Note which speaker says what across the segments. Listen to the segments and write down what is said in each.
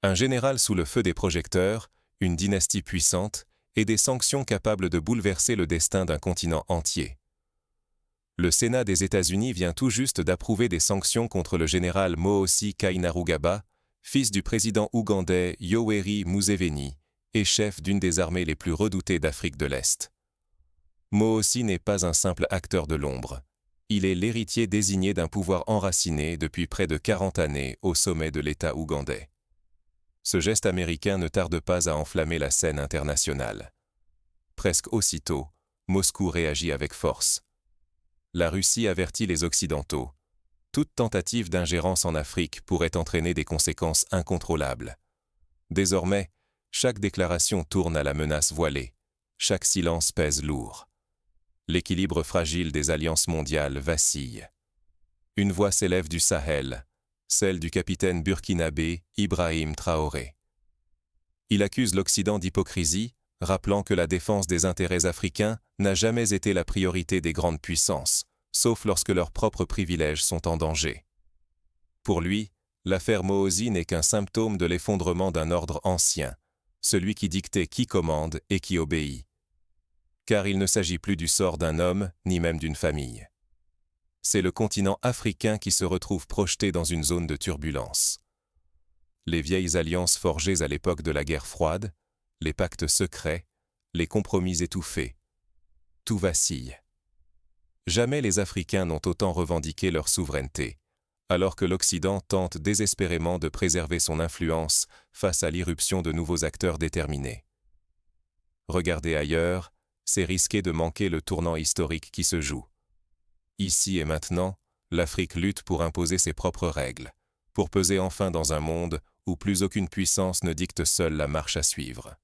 Speaker 1: Un général sous le feu des projecteurs, une dynastie puissante et des sanctions capables de bouleverser le destin d'un continent entier. Le Sénat des États-Unis vient tout juste d'approuver des sanctions contre le général Mohosi Kainerugaba, fils du président ougandais Yoweri Museveni et chef d'une des armées les plus redoutées d'Afrique de l'Est. Mohosi n'est pas un simple acteur de l'ombre. Il est l'héritier désigné d'un pouvoir enraciné depuis près de 40 années au sommet de l'État ougandais. Ce geste américain ne tarde pas à enflammer la scène internationale. Presque aussitôt, Moscou réagit avec force. La Russie avertit les Occidentaux. Toute tentative d'ingérence en Afrique pourrait entraîner des conséquences incontrôlables. Désormais, chaque déclaration tourne à la menace voilée. Chaque silence pèse lourd. L'équilibre fragile des alliances mondiales vacille. Une voix s'élève du Sahel, celle du capitaine burkinabé Ibrahim Traoré. Il accuse l'Occident d'hypocrisie, rappelant que la défense des intérêts africains n'a jamais été la priorité des grandes puissances, sauf lorsque leurs propres privilèges sont en danger. Pour lui, l'affaire Mohosi n'est qu'un symptôme de l'effondrement d'un ordre ancien, celui qui dictait qui commande et qui obéit. Car il ne s'agit plus du sort d'un homme, ni même d'une famille. C'est le continent africain qui se retrouve projeté dans une zone de turbulence. Les vieilles alliances forgées à l'époque de la guerre froide, les pactes secrets, les compromis étouffés. Tout vacille. Jamais les Africains n'ont autant revendiqué leur souveraineté, alors que l'Occident tente désespérément de préserver son influence face à l'irruption de nouveaux acteurs déterminés. Regarder ailleurs, c'est risquer de manquer le tournant historique qui se joue. Ici et maintenant, l'Afrique lutte pour imposer ses propres règles, pour peser enfin dans un monde où plus aucune puissance ne dicte seule la marche à suivre.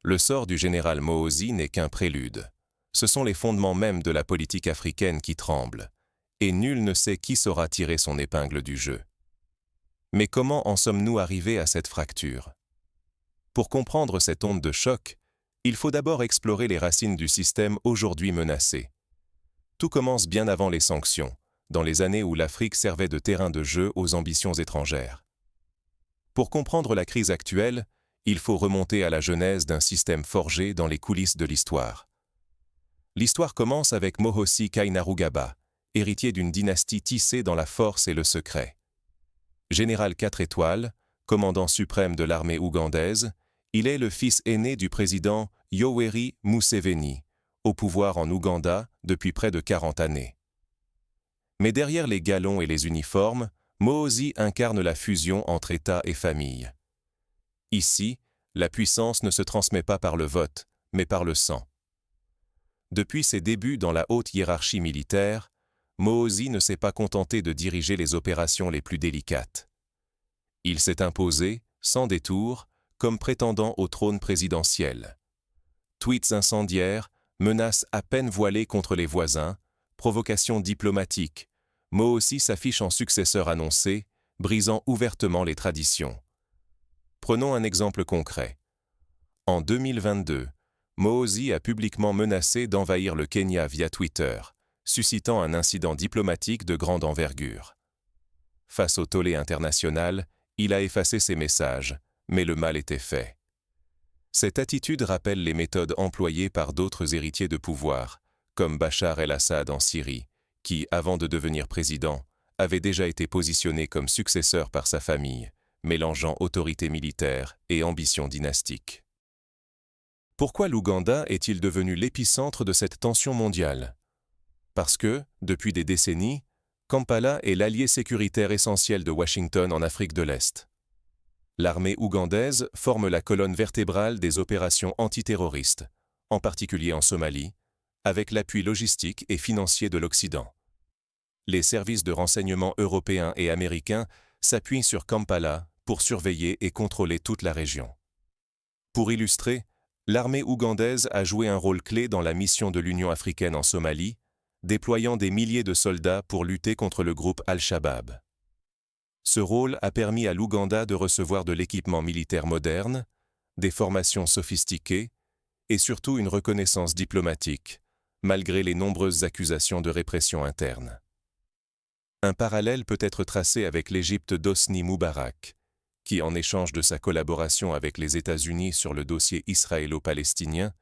Speaker 1: Le sort du général Mohosi n'est qu'un prélude. Ce sont les fondements mêmes de la politique africaine qui tremblent, et nul ne sait qui saura tirer son épingle du jeu. Mais comment en sommes-nous arrivés à cette fracture? Pour comprendre cette onde de choc, il faut d'abord explorer les racines du système aujourd'hui menacé. Tout commence bien avant les sanctions, dans les années où l'Afrique servait de terrain de jeu aux ambitions étrangères. Pour comprendre la crise actuelle, il faut remonter à la genèse d'un système forgé dans les coulisses de l'histoire. L'histoire commence avec Mohosi Kainerugaba, héritier d'une dynastie tissée dans la force et le secret. Général 4 étoiles, commandant suprême de l'armée ougandaise, il est le fils aîné du président Yoweri Museveni, au pouvoir en Ouganda depuis près de 40 années. Mais derrière les galons et les uniformes, Mohosi incarne la fusion entre État et famille. Ici, la puissance ne se transmet pas par le vote, mais par le sang. Depuis ses débuts dans la haute hiérarchie militaire, Mohosi ne s'est pas contenté de diriger les opérations les plus délicates. Il s'est imposé, sans détour, comme prétendant au trône présidentiel. Tweets incendiaires, menaces à peine voilées contre les voisins, provocations diplomatiques, Mohosi s'affiche en successeur annoncé, brisant ouvertement les traditions. Prenons un exemple concret. En 2022, Mohosi a publiquement menacé d'envahir le Kenya via Twitter, suscitant un incident diplomatique de grande envergure. Face au tollé international, il a effacé ses messages, mais le mal était fait. Cette attitude rappelle les méthodes employées par d'autres héritiers de pouvoir, comme Bachar el-Assad en Syrie, qui, avant de devenir président, avait déjà été positionné comme successeur par sa famille, mélangeant autorité militaire et ambition dynastique. Pourquoi l'Ouganda est-il devenu l'épicentre de cette tension mondiale? Parce que, depuis des décennies, Kampala est l'allié sécuritaire essentiel de Washington en Afrique de l'Est. L'armée ougandaise forme la colonne vertébrale des opérations antiterroristes, en particulier en Somalie, avec l'appui logistique et financier de l'Occident. Les services de renseignement européens et américains s'appuient sur Kampala pour surveiller et contrôler toute la région. Pour illustrer, l'armée ougandaise a joué un rôle clé dans la mission de l'Union africaine en Somalie, déployant des milliers de soldats pour lutter contre le groupe Al-Shabaab. Ce rôle a permis à l'Ouganda de recevoir de l'équipement militaire moderne, des formations sophistiquées et surtout une reconnaissance diplomatique, malgré les nombreuses accusations de répression interne. Un parallèle peut être tracé avec l'Égypte d'Hosni Moubarak, qui, en échange de sa collaboration avec les États-Unis sur le dossier israélo-palestinien,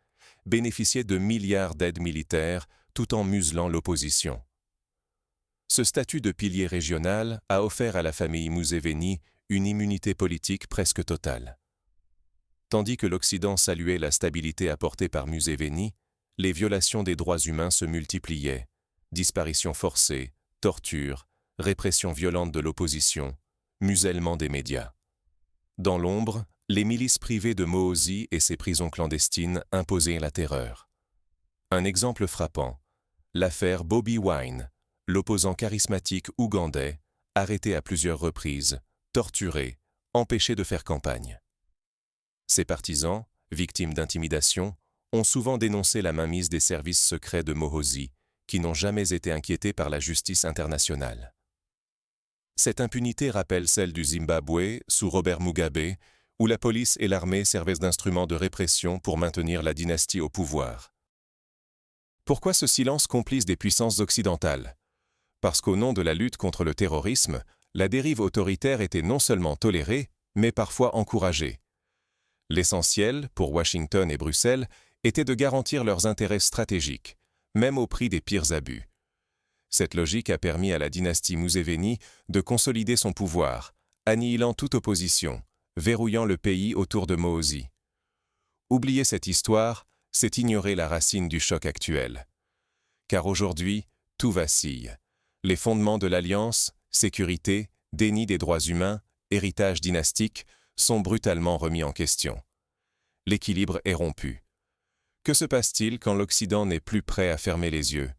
Speaker 1: bénéficiait de milliards d'aides militaires tout en muselant l'opposition. Ce statut de pilier régional a offert à la famille Museveni une immunité politique presque totale. Tandis que l'Occident saluait la stabilité apportée par Museveni, les violations des droits humains se multipliaient, disparitions forcées, tortures, répression violente de l'opposition, musellement des médias. Dans l'ombre, les milices privées de Mohozi et ses prisons clandestines imposaient la terreur. Un exemple frappant, l'affaire Bobi Wine, l'opposant charismatique ougandais, arrêté à plusieurs reprises, torturé, empêché de faire campagne. Ses partisans, victimes d'intimidation, ont souvent dénoncé la mainmise des services secrets de Mohozi, qui n'ont jamais été inquiétés par la justice internationale. Cette impunité rappelle celle du Zimbabwe, sous Robert Mugabe, où la police et l'armée servaient d'instruments de répression pour maintenir la dynastie au pouvoir. Pourquoi ce silence complice des puissances occidentales ? Parce qu'au nom de la lutte contre le terrorisme, la dérive autoritaire était non seulement tolérée, mais parfois encouragée. L'essentiel, pour Washington et Bruxelles, était de garantir leurs intérêts stratégiques, même au prix des pires abus. Cette logique a permis à la dynastie Museveni de consolider son pouvoir, annihilant toute opposition, verrouillant le pays autour de Mohozi. Oublier cette histoire, c'est ignorer la racine du choc actuel. Car aujourd'hui, tout vacille. Les fondements de l'alliance, sécurité, déni des droits humains, héritage dynastique, sont brutalement remis en question. L'équilibre est rompu. Que se passe-t-il quand l'Occident n'est plus prêt à fermer les yeux ?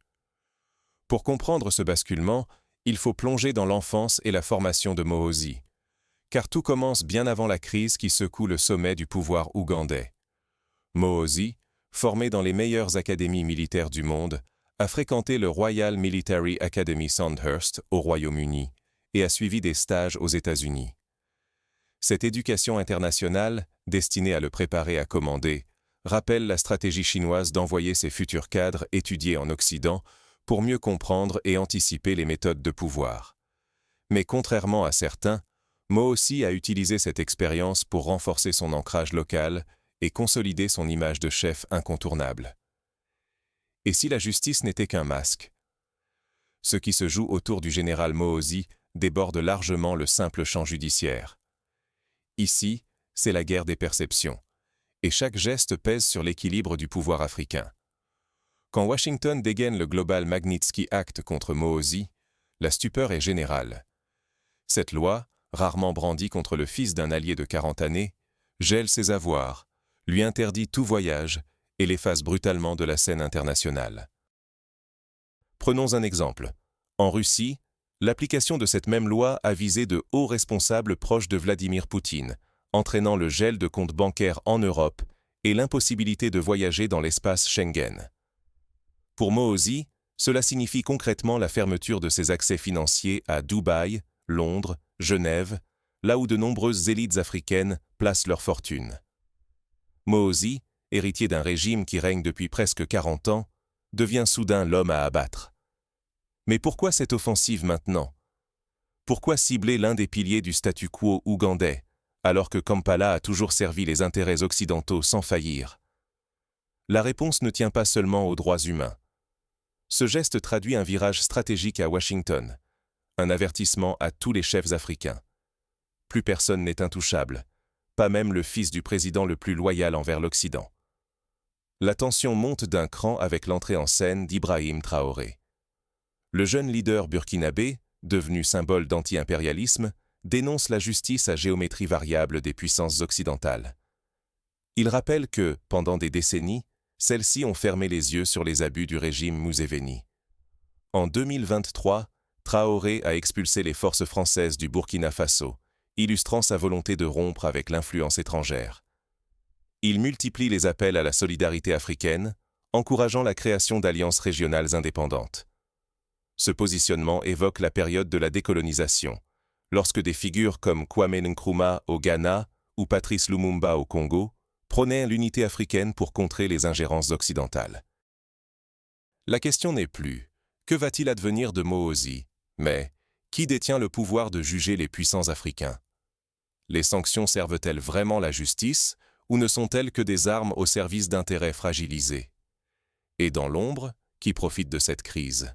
Speaker 1: Pour comprendre ce basculement, il faut plonger dans l'enfance et la formation de Mohozi, car tout commence bien avant la crise qui secoue le sommet du pouvoir ougandais. Mohozi, formé dans les meilleures académies militaires du monde, a fréquenté le Royal Military Academy Sandhurst au Royaume-Uni et a suivi des stages aux États-Unis. Cette éducation internationale, destinée à le préparer à commander, rappelle la stratégie chinoise d'envoyer ses futurs cadres étudier en Occident pour mieux comprendre et anticiper les méthodes de pouvoir. Mais contrairement à certains, Mohozi a utilisé cette expérience pour renforcer son ancrage local et consolider son image de chef incontournable. Et si la justice n'était qu'un masque ? Ce qui se joue autour du général Mohozi déborde largement le simple champ judiciaire. Ici, c'est la guerre des perceptions, et chaque geste pèse sur l'équilibre du pouvoir africain. Quand Washington dégaine le Global Magnitsky Act contre Mohozi, la stupeur est générale. Cette loi, rarement brandie contre le fils d'un allié de 40 années, gèle ses avoirs, lui interdit tout voyage et l'efface brutalement de la scène internationale. Prenons un exemple. En Russie, l'application de cette même loi a visé de hauts responsables proches de Vladimir Poutine, entraînant le gel de comptes bancaires en Europe et l'impossibilité de voyager dans l'espace Schengen. Pour Mohozi, cela signifie concrètement la fermeture de ses accès financiers à Dubaï, Londres, Genève, là où de nombreuses élites africaines placent leur fortune. Mohozi, héritier d'un régime qui règne depuis presque 40 ans, devient soudain l'homme à abattre. Mais pourquoi cette offensive maintenant ? Pourquoi cibler l'un des piliers du statu quo ougandais, alors que Kampala a toujours servi les intérêts occidentaux sans faillir ? La réponse ne tient pas seulement aux droits humains. Ce geste traduit un virage stratégique à Washington, un avertissement à tous les chefs africains. Plus personne n'est intouchable, pas même le fils du président le plus loyal envers l'Occident. La tension monte d'un cran avec l'entrée en scène d'Ibrahim Traoré. Le jeune leader burkinabé, devenu symbole d'anti-impérialisme, dénonce la justice à géométrie variable des puissances occidentales. Il rappelle que, pendant des décennies, celles-ci ont fermé les yeux sur les abus du régime Museveni. En 2023, Traoré a expulsé les forces françaises du Burkina Faso, illustrant sa volonté de rompre avec l'influence étrangère. Il multiplie les appels à la solidarité africaine, encourageant la création d'alliances régionales indépendantes. Ce positionnement évoque la période de la décolonisation, lorsque des figures comme Kwame Nkrumah au Ghana ou Patrice Lumumba au Congo prônaient l'unité africaine pour contrer les ingérences occidentales. La question n'est plus « Que va-t-il advenir de Mohozi ?» mais « Qui détient le pouvoir de juger les puissants africains ?» Les sanctions servent-elles vraiment la justice ou ne sont-elles que des armes au service d'intérêts fragilisés? Et dans l'ombre, qui profite de cette crise?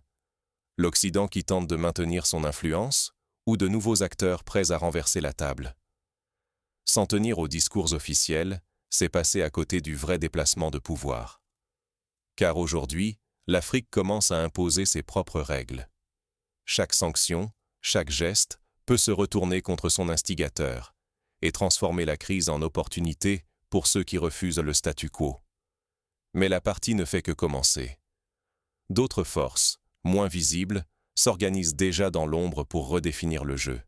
Speaker 1: L'Occident qui tente de maintenir son influence ou de nouveaux acteurs prêts à renverser la table? S'en tenir aux discours officiels, c'est passer à côté du vrai déplacement de pouvoir. Car aujourd'hui, l'Afrique commence à imposer ses propres règles. Chaque sanction, chaque geste peut se retourner contre son instigateur et transformer la crise en opportunité pour ceux qui refusent le statu quo. Mais la partie ne fait que commencer. D'autres forces, moins visibles, s'organisent déjà dans l'ombre pour redéfinir le jeu.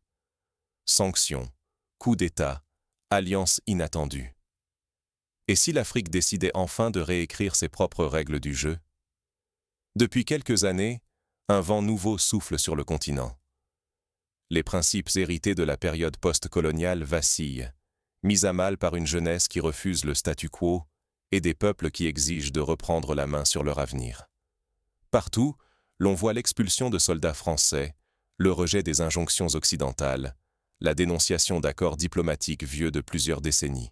Speaker 1: Sanctions, coups d'État, alliances inattendues. Et si l'Afrique décidait enfin de réécrire ses propres règles du jeu? Depuis quelques années, un vent nouveau souffle sur le continent. Les principes hérités de la période post-coloniale vacillent, mis à mal par une jeunesse qui refuse le statu quo et des peuples qui exigent de reprendre la main sur leur avenir. Partout, l'on voit l'expulsion de soldats français, le rejet des injonctions occidentales, la dénonciation d'accords diplomatiques vieux de plusieurs décennies.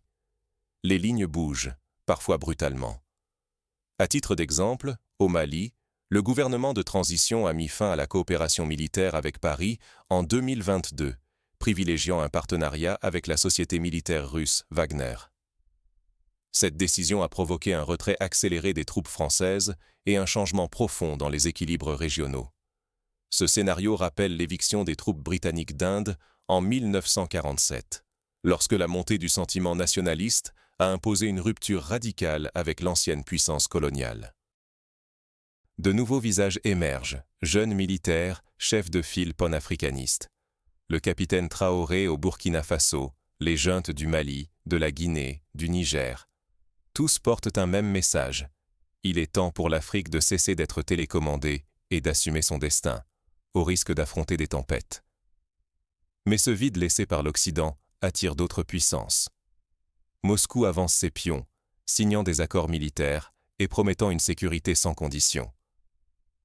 Speaker 1: Les lignes bougent, parfois brutalement. À titre d'exemple, au Mali, le gouvernement de transition a mis fin à la coopération militaire avec Paris en 2022, privilégiant un partenariat avec la société militaire russe Wagner. Cette décision a provoqué un retrait accéléré des troupes françaises et un changement profond dans les équilibres régionaux. Ce scénario rappelle l'éviction des troupes britanniques d'Inde en 1947, lorsque la montée du sentiment nationaliste a imposé une rupture radicale avec l'ancienne puissance coloniale. De nouveaux visages émergent, jeunes militaires, chefs de file panafricanistes. Le capitaine Traoré au Burkina Faso, les juntes du Mali, de la Guinée, du Niger. Tous portent un même message. Il est temps pour l'Afrique de cesser d'être télécommandée et d'assumer son destin, au risque d'affronter des tempêtes. Mais ce vide laissé par l'Occident attire d'autres puissances. Moscou avance ses pions, signant des accords militaires et promettant une sécurité sans condition.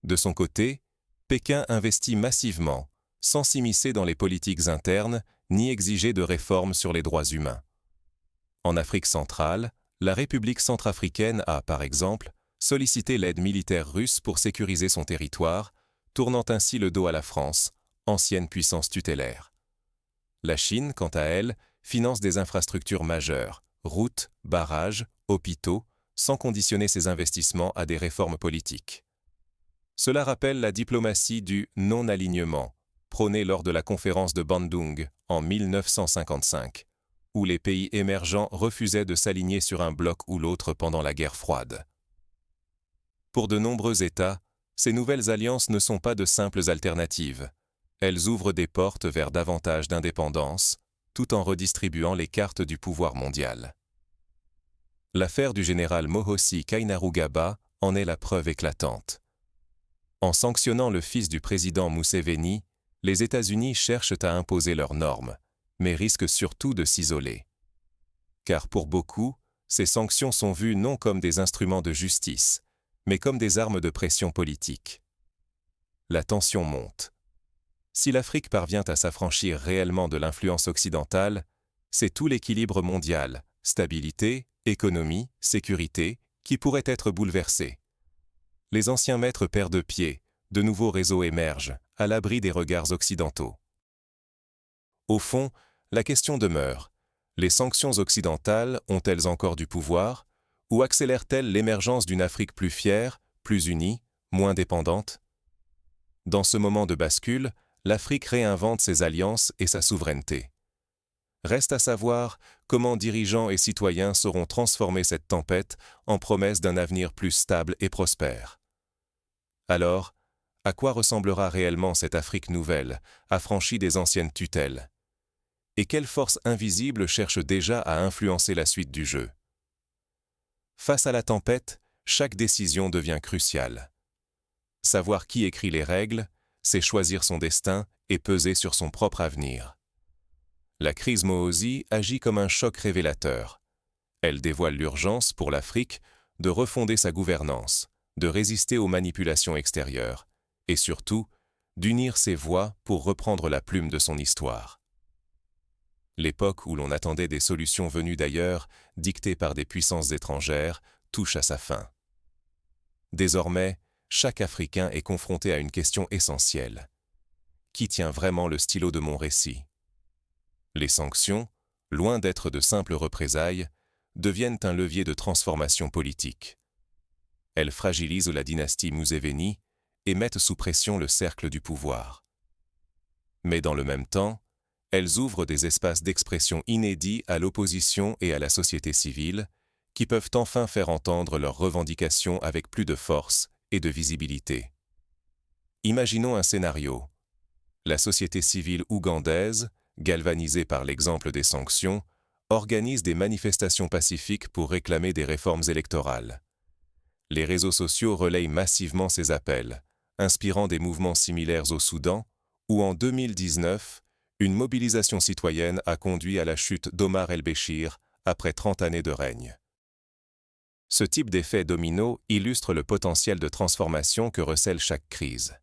Speaker 1: De son côté, Pékin investit massivement, sans s'immiscer dans les politiques internes ni exiger de réformes sur les droits humains. En Afrique centrale, la République centrafricaine a, par exemple, sollicité l'aide militaire russe pour sécuriser son territoire, tournant ainsi le dos à la France, ancienne puissance tutélaire. La Chine, quant à elle, finance des infrastructures majeures, routes, barrages, hôpitaux, sans conditionner ses investissements à des réformes politiques. Cela rappelle la diplomatie du non-alignement, prônée lors de la conférence de Bandung en 1955, où les pays émergents refusaient de s'aligner sur un bloc ou l'autre pendant la guerre froide. Pour de nombreux États, ces nouvelles alliances ne sont pas de simples alternatives. Elles ouvrent des portes vers davantage d'indépendance, tout en redistribuant les cartes du pouvoir mondial. L'affaire du général Mohosi Kainerugaba en est la preuve éclatante. En sanctionnant le fils du président Museveni, les États-Unis cherchent à imposer leurs normes, mais risquent surtout de s'isoler. Car pour beaucoup, ces sanctions sont vues non comme des instruments de justice, mais comme des armes de pression politique. La tension monte. Si l'Afrique parvient à s'affranchir réellement de l'influence occidentale, c'est tout l'équilibre mondial, stabilité, économie, sécurité, qui pourrait être bouleversé. Les anciens maîtres perdent pied, de nouveaux réseaux émergent, à l'abri des regards occidentaux. Au fond, la question demeure, les sanctions occidentales ont-elles encore du pouvoir, ou accélèrent-elles l'émergence d'une Afrique plus fière, plus unie, moins dépendante? Dans ce moment de bascule, l'Afrique réinvente ses alliances et sa souveraineté. Reste à savoir comment dirigeants et citoyens sauront transformer cette tempête en promesse d'un avenir plus stable et prospère. Alors, à quoi ressemblera réellement cette Afrique nouvelle, affranchie des anciennes tutelles? Et quelle force invisible cherche déjà à influencer la suite du jeu? Face à la tempête, chaque décision devient cruciale. Savoir qui écrit les règles, c'est choisir son destin et peser sur son propre avenir. La crise Mohosi agit comme un choc révélateur. Elle dévoile l'urgence pour l'Afrique de refonder sa gouvernance, de résister aux manipulations extérieures, et surtout, d'unir ses voix pour reprendre la plume de son histoire. L'époque où l'on attendait des solutions venues d'ailleurs, dictées par des puissances étrangères, touche à sa fin. Désormais, chaque Africain est confronté à une question essentielle. Qui tient vraiment le stylo de mon récit? Les sanctions, loin d'être de simples représailles, deviennent un levier de transformation politique. Elles fragilisent la dynastie Museveni et mettent sous pression le cercle du pouvoir. Mais dans le même temps, elles ouvrent des espaces d'expression inédits à l'opposition et à la société civile, qui peuvent enfin faire entendre leurs revendications avec plus de force et de visibilité. Imaginons un scénario. La société civile ougandaise, galvanisée par l'exemple des sanctions, organise des manifestations pacifiques pour réclamer des réformes électorales. Les réseaux sociaux relayent massivement ces appels, inspirant des mouvements similaires au Soudan, où en 2019, une mobilisation citoyenne a conduit à la chute d'Omar el-Béchir après 30 années de règne. Ce type d'effet domino illustre le potentiel de transformation que recèle chaque crise.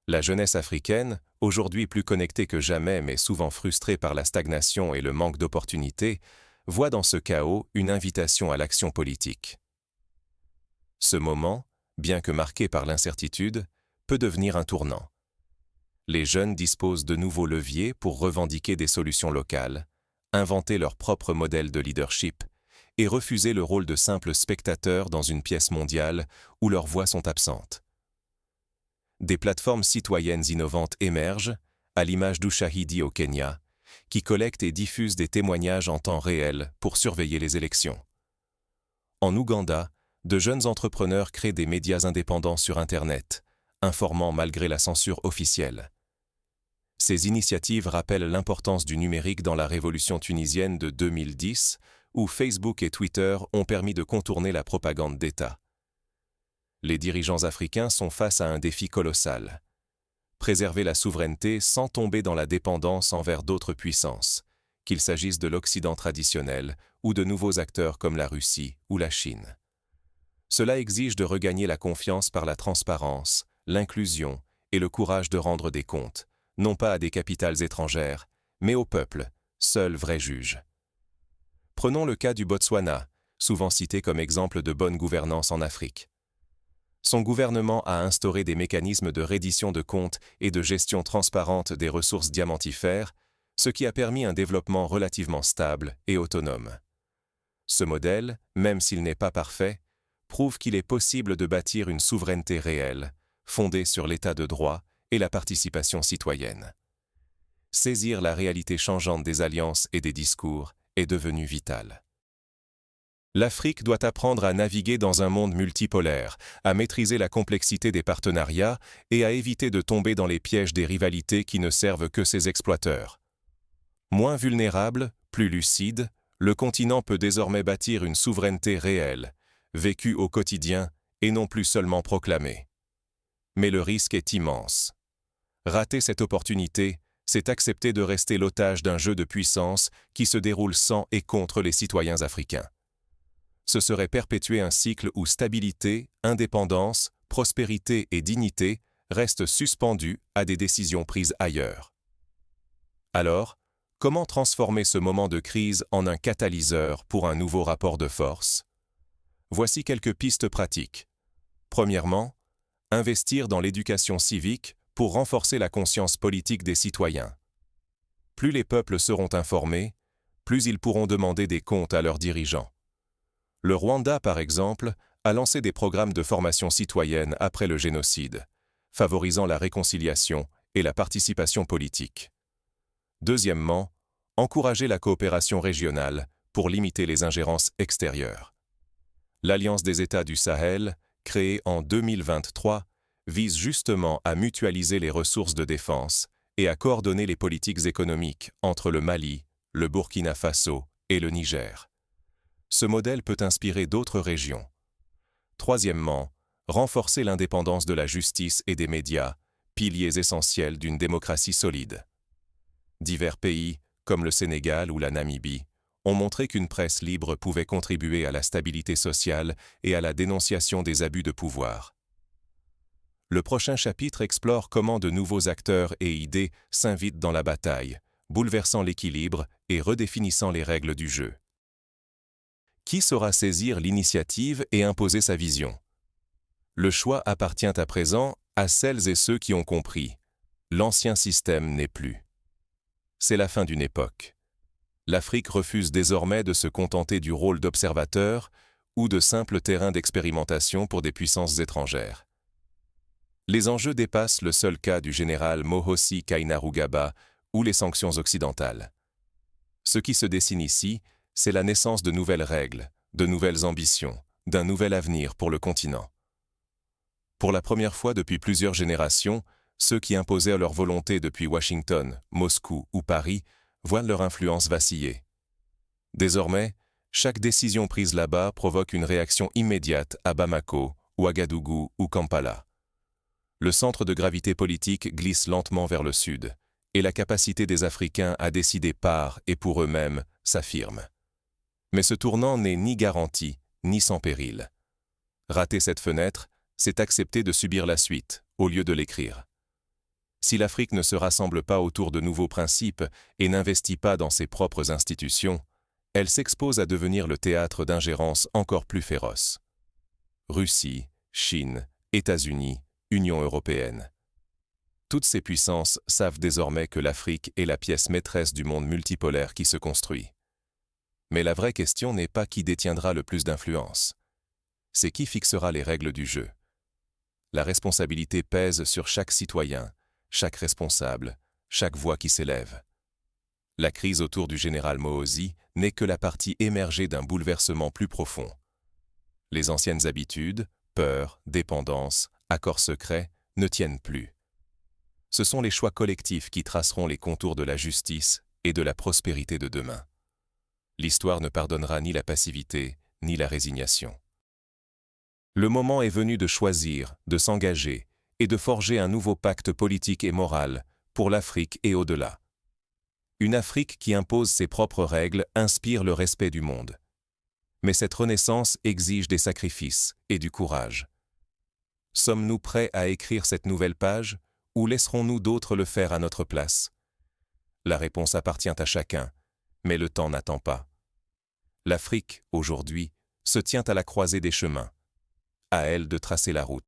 Speaker 1: La jeunesse africaine, aujourd'hui plus connectée que jamais mais souvent frustrée par la stagnation et le manque d'opportunités, voit dans ce chaos une invitation à l'action politique. Ce moment, bien que marqué par l'incertitude, peut devenir un tournant. Les jeunes disposent de nouveaux leviers pour revendiquer des solutions locales, inventer leur propre modèle de leadership et refuser le rôle de simple spectateur dans une pièce mondiale où leurs voix sont absentes. Des plateformes citoyennes innovantes émergent, à l'image d'Ushahidi au Kenya, qui collectent et diffusent des témoignages en temps réel pour surveiller les élections. En Ouganda, de jeunes entrepreneurs créent des médias indépendants sur Internet, informant malgré la censure officielle. Ces initiatives rappellent l'importance du numérique dans la révolution tunisienne de 2010, où Facebook et Twitter ont permis de contourner la propagande d'État. Les dirigeants africains sont face à un défi colossal. Préserver la souveraineté sans tomber dans la dépendance envers d'autres puissances, qu'il s'agisse de l'Occident traditionnel ou de nouveaux acteurs comme la Russie ou la Chine. Cela exige de regagner la confiance par la transparence, l'inclusion et le courage de rendre des comptes, non pas à des capitales étrangères, mais au peuple, seul vrai juge. Prenons le cas du Botswana, souvent cité comme exemple de bonne gouvernance en Afrique. Son gouvernement a instauré des mécanismes de reddition de comptes et de gestion transparente des ressources diamantifères, ce qui a permis un développement relativement stable et autonome. Ce modèle, même s'il n'est pas parfait, prouve qu'il est possible de bâtir une souveraineté réelle, fondée sur l'état de droit et la participation citoyenne. Saisir la réalité changeante des alliances et des discours est devenu vital. L'Afrique doit apprendre à naviguer dans un monde multipolaire, à maîtriser la complexité des partenariats et à éviter de tomber dans les pièges des rivalités qui ne servent que ses exploiteurs. Moins vulnérable, plus lucide, le continent peut désormais bâtir une souveraineté réelle, vécue au quotidien et non plus seulement proclamée. Mais le risque est immense. Rater cette opportunité, c'est accepter de rester l'otage d'un jeu de puissance qui se déroule sans et contre les citoyens africains. Ce serait perpétuer un cycle où stabilité, indépendance, prospérité et dignité restent suspendues à des décisions prises ailleurs. Alors, comment transformer ce moment de crise en un catalyseur pour un nouveau rapport de force? Voici quelques pistes pratiques. Premièrement, investir dans l'éducation civique pour renforcer la conscience politique des citoyens. Plus les peuples seront informés, plus ils pourront demander des comptes à leurs dirigeants. Le Rwanda, par exemple, a lancé des programmes de formation citoyenne après le génocide, favorisant la réconciliation et la participation politique. Deuxièmement, encourager la coopération régionale pour limiter les ingérences extérieures. L'Alliance des États du Sahel, créée en 2023, vise justement à mutualiser les ressources de défense et à coordonner les politiques économiques entre le Mali, le Burkina Faso et le Niger. Ce modèle peut inspirer d'autres régions. Troisièmement, renforcer l'indépendance de la justice et des médias, piliers essentiels d'une démocratie solide. Divers pays, comme le Sénégal ou la Namibie, ont montré qu'une presse libre pouvait contribuer à la stabilité sociale et à la dénonciation des abus de pouvoir. Le prochain chapitre explore comment de nouveaux acteurs et idées s'invitent dans la bataille, bouleversant l'équilibre et redéfinissant les règles du jeu. Qui saura saisir l'initiative et imposer sa vision? Le choix appartient à présent à celles et ceux qui ont compris. L'ancien système n'est plus. C'est la fin d'une époque. L'Afrique refuse désormais de se contenter du rôle d'observateur ou de simple terrain d'expérimentation pour des puissances étrangères. Les enjeux dépassent le seul cas du général Mohosi Kainerugaba ou les sanctions occidentales. Ce qui se dessine ici, c'est la naissance de nouvelles règles, de nouvelles ambitions, d'un nouvel avenir pour le continent. Pour la première fois depuis plusieurs générations, ceux qui imposaient leur volonté depuis Washington, Moscou ou Paris voient leur influence vaciller. Désormais, chaque décision prise là-bas provoque une réaction immédiate à Bamako, Ouagadougou ou Kampala. Le centre de gravité politique glisse lentement vers le sud, et la capacité des Africains à décider par et pour eux-mêmes s'affirme. Mais ce tournant n'est ni garanti, ni sans péril. Rater cette fenêtre, c'est accepter de subir la suite, au lieu de l'écrire. Si l'Afrique ne se rassemble pas autour de nouveaux principes et n'investit pas dans ses propres institutions, elle s'expose à devenir le théâtre d'ingérences encore plus féroces. Russie, Chine, États-Unis, Union européenne. Toutes ces puissances savent désormais que l'Afrique est la pièce maîtresse du monde multipolaire qui se construit. Mais la vraie question n'est pas qui détiendra le plus d'influence. C'est qui fixera les règles du jeu. La responsabilité pèse sur chaque citoyen, chaque responsable, chaque voix qui s'élève. La crise autour du général Mohosi n'est que la partie émergée d'un bouleversement plus profond. Les anciennes habitudes, peurs, dépendances, accords secrets, ne tiennent plus. Ce sont les choix collectifs qui traceront les contours de la justice et de la prospérité de demain. L'histoire ne pardonnera ni la passivité, ni la résignation. Le moment est venu de choisir, de s'engager et de forger un nouveau pacte politique et moral pour l'Afrique et au-delà. Une Afrique qui impose ses propres règles inspire le respect du monde. Mais cette renaissance exige des sacrifices et du courage. Sommes-nous prêts à écrire cette nouvelle page ou laisserons-nous d'autres le faire à notre place? La réponse appartient à chacun, mais le temps n'attend pas. L'Afrique, aujourd'hui, se tient à la croisée des chemins. À elle de tracer la route.